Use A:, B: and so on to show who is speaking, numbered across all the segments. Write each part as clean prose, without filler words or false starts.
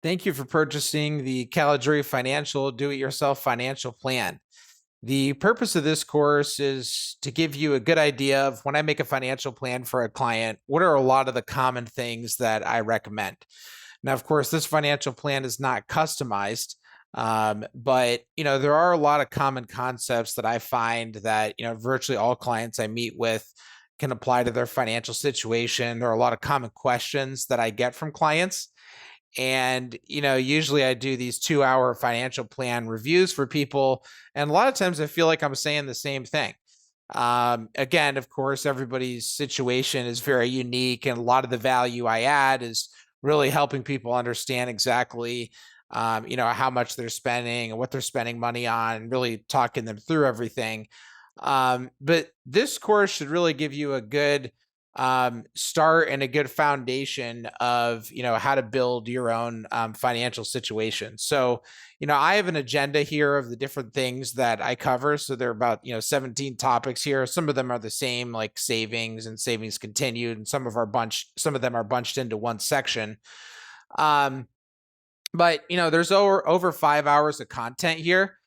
A: Thank you for purchasing the Caligari Financial Do-It-Yourself Financial Plan. The purpose of this course is to give you a good idea of when I make a financial plan for a client, what are a lot of the common things that I recommend. Now, of course, this financial plan is not customized, but there are a lot of common concepts that I find that virtually all clients I meet with can apply to their financial situation. There are a lot of common questions that I get from clients, and, usually I do these 2-hour financial plan reviews for people. And a lot of times I feel like I'm saying the same thing. Again, of course, everybody's situation is very unique. And a lot of the value I add is really helping people understand exactly, how much they're spending and what they're spending money on, and really talking them through everything. But this course should really give you a good start and a good foundation of how to build your own financial situation. So I have an agenda here of the different things that I cover. So there are about 17 topics here. Some of them are the same, like savings and savings continued, and some of them are bunched into one section. um, but there's over 5 hours of content here,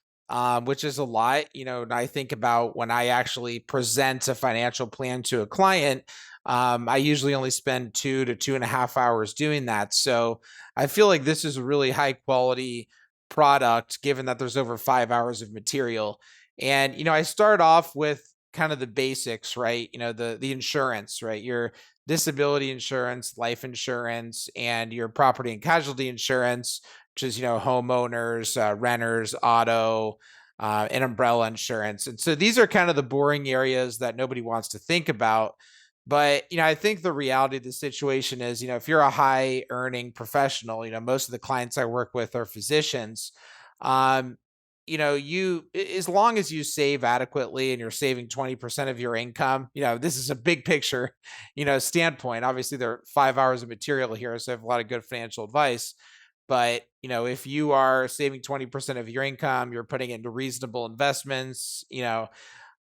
A: which is a lot. And I think about when I actually present a financial plan to a client, I usually only spend 2 to 2.5 hours doing that. So I feel like this is a really high quality product, given that there's over 5 hours of material. And I start off with kind of the basics, right? The insurance, right? Your disability insurance, life insurance, and your property and casualty insurance, which is homeowners, renters, auto, and umbrella insurance. And so these are kind of the boring areas that nobody wants to think about. But I think the reality of the situation is, if you're a high earning professional, most of the clients I work with are physicians. Um, as long as you save adequately and you're saving 20% of your income, this is a big picture, standpoint. Obviously, there are 5 hours of material here, so I have a lot of good financial advice. But if you are saving 20% of your income, you're putting it into reasonable investments, you're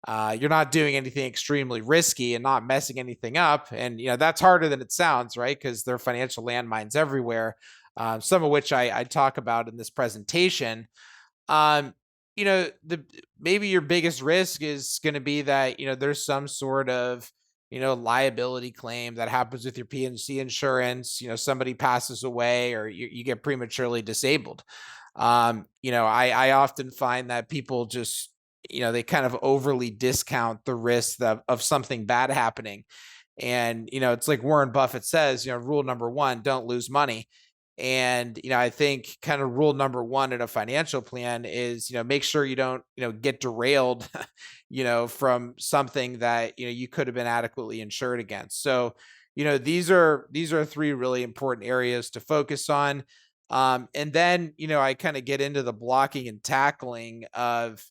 A: not doing anything extremely risky and not messing anything up. And that's harder than it sounds, right? Because there are financial landmines everywhere, some of which I talk about in this presentation. um the maybe your biggest risk is going to be that there's some sort of liability claim that happens with your PNC insurance. Somebody passes away, or you get prematurely disabled. I often find that people just they kind of overly discount the risk of something bad happening. And it's like Warren Buffett says, rule number one, don't lose money. And I think kind of rule number one in a financial plan is make sure you don't get derailed from something that you could have been adequately insured against. So these are three really important areas to focus on. And then I kind of get into the blocking and tackling of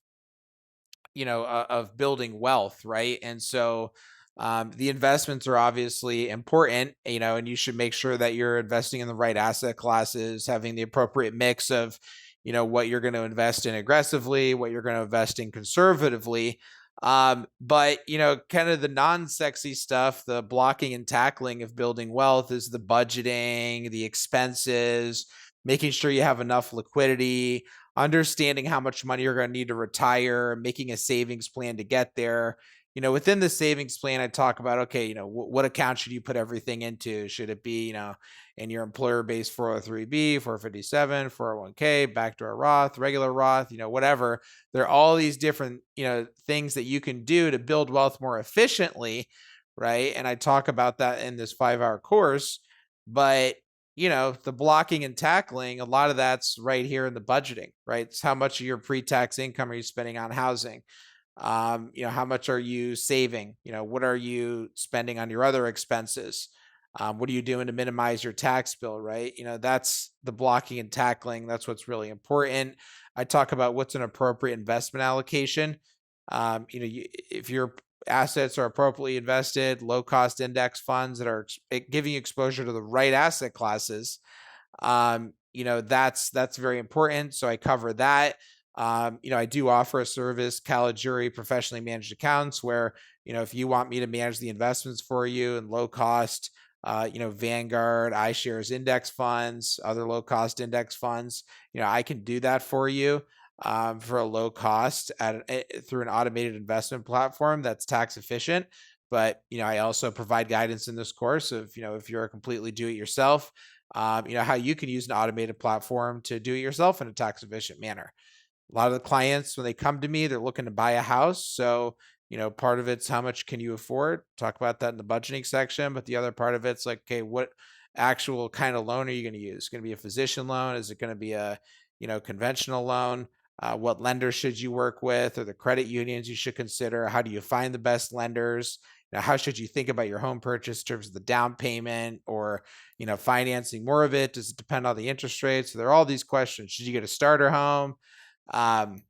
A: building wealth, right? And so the investments are obviously important, and you should make sure that you're investing in the right asset classes, having the appropriate mix of, what you're going to invest in aggressively, what you're going to invest in conservatively. But kind of the non-sexy stuff, the blocking and tackling of building wealth, is the budgeting, the expenses, making sure you have enough liquidity, understanding how much money you're going to need to retire, making a savings plan to get there. Within the savings plan, I talk about, okay, what account should you put everything into? Should it be, in your employer based 403B, 457, 401k, backdoor Roth, regular Roth, whatever. There are all these different, things that you can do to build wealth more efficiently, right? And I talk about that in this 5-hour course. But the blocking and tackling, a lot of that's right here in the budgeting, right? It's how much of your pre-tax income are you spending on housing? How much are you saving? What are you spending on your other expenses? What are you doing to minimize your tax bill, right? That's the blocking and tackling. That's what's really important. I talk about what's an appropriate investment allocation. If your assets are appropriately invested, low cost index funds that are giving you exposure to the right asset classes, that's very important. So I cover that. I do offer a service, Caligari Professionally Managed Accounts, where if you want me to manage the investments for you and low cost, Vanguard, iShares index funds, other low cost index funds. I can do that for you for a low cost through an automated investment platform that's tax efficient. But I also provide guidance in this course of if you're a completely do it yourself, how you can use an automated platform to do it yourself in a tax efficient manner. A lot of the clients, when they come to me, they're looking to buy a house. So, part of it's how much can you afford? Talk about that in the budgeting section. But the other part of it's like, okay, what actual kind of loan are you going to use? Going to be a physician loan? Is it going to be a, conventional loan? What lenders should you work with, or the credit unions you should consider? How do you find the best lenders? How should you think about your home purchase in terms of the down payment, or financing more of it? Does it depend on the interest rates? So there are all these questions. Should you get a starter home? Um,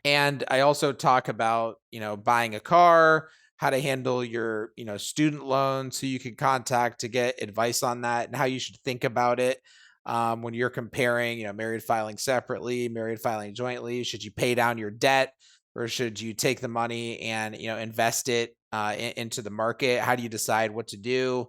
A: and I also talk about, buying a car, how to handle your, student loans, who you can contact to get advice on that, and how you should think about it when you're comparing, married filing separately, married filing jointly. Should you pay down your debt, or should you take the money and, invest it into the market? How do you decide what to do?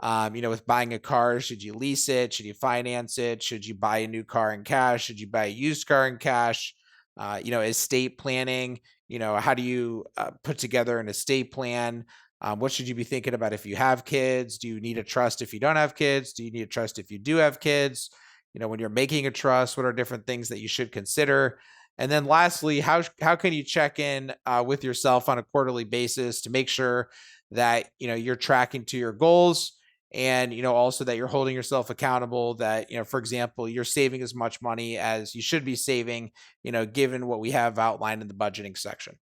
A: With buying a car, should you lease it? Should you finance it? Should you buy a new car in cash? Should you buy a used car in cash? Estate planning, how do you put together an estate plan? What should you be thinking about if you have kids? Do you need a trust if you don't have kids? Do you need a trust if you do have kids? When you're making a trust, what are different things that you should consider? And then lastly, how can you check in with yourself on a quarterly basis to make sure that you're tracking to your goals, and also that you're holding yourself accountable, that for example, you're saving as much money as you should be saving, given what we have outlined in the budgeting section.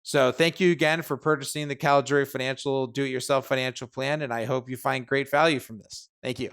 A: So thank you again for purchasing the Caligiuri Financial Do It Yourself Financial Plan, and I hope you find great value from this. Thank you.